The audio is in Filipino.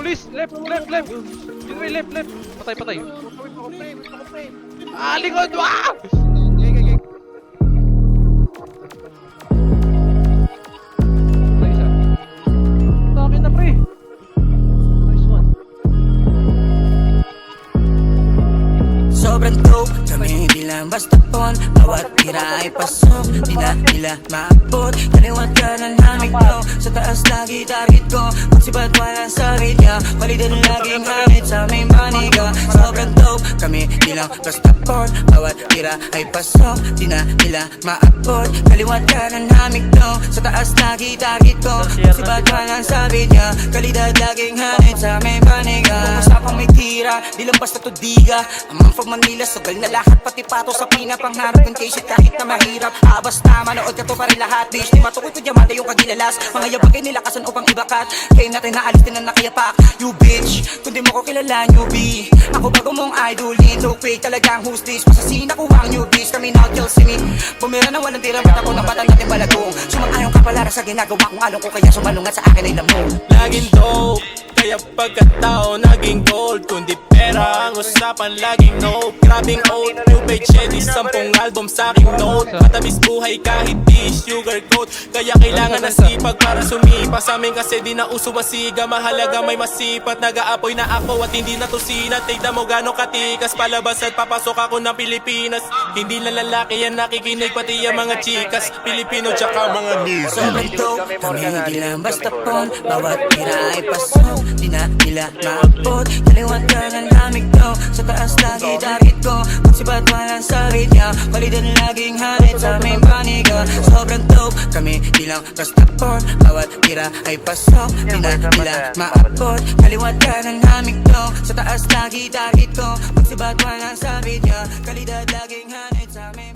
Police! Left! Left! Left! Jinway, left! Left! Patay, patay. Ah, likod! Ah! Patay isa. Sa akin na, pre. Nice one. Sobrang dope, kami hindi lang basta pon. Bawat tira ay pasok, di na nila maabot. Kaliwat ka ng hamig ko, sa taas lagi target ko. Magsibat wala sa media, palitan ng laging hamid sa aming maniga. Sobrang dope, kami hindi lang basta pon. Bawat tira ay pasok, di na nila maabot. Kaliwat ka ng hamig ko, sa taas lagi target ko. Magsibat wala sa media, kalidad laging hamid sa aming maniga. Kung usapang may tira, di lang basta tudiga. Amang from Manila, sugal na lahat, pati pato sa pinapangharap. Kung case kahit na mahirap, basta manood ka to pa rin lahat. Bitch, di matukoy ko diamante yung kagilalas. Mga yabagay nilakasan upang ibakat. Kayo natin naalis din na nakayapak. You bitch, kung di mo ko kilala newbie. Ako bago mong idol, no fake talagang who's this. Masasin ako ang newbies, kami now kill si me. Bumira na walang tira, ba't ako ng bata natin balagong. Sumang-ayong kapalara sa ginagawa kung along ko, kaya sumalungat sa akin ay lamong. Laging dope, kaya pagkatao naging gold. Kundi pera ang usapan, laging no. Grabing oat, new page, di 10 album sa aking note. Matamis buhay kahit di sugarcoat. Kaya kailangan ng sipag para sumipa sa amin, kasi di na uso masiga. Mahalaga may masipat, nag-aapoy na ako at hindi na to sinat. Tignan mo gano'ng katikas, palabas at papasok ako ng Pilipinas. Hindi lang lalaki yan nakikinig, pati yung mga chikas Pilipino tsaka mga niggas. Sobrang dope, kami hindi lang basta pon. Bawat tira ay pasok, di na nila maabot. Kaliwat ka ng hamig ko, sa taas lagi target ko. Magsibat wala sa media, palitan laging hamid sa aming paniga. Sobrang dope, kami di lang basta pon. Bawat tira ay pasok, di na nila maabot. Kaliwat ka ng hamig ko, sa taas lagi target ko. Magsibat wala sa media, kalidad laging hamid sa aming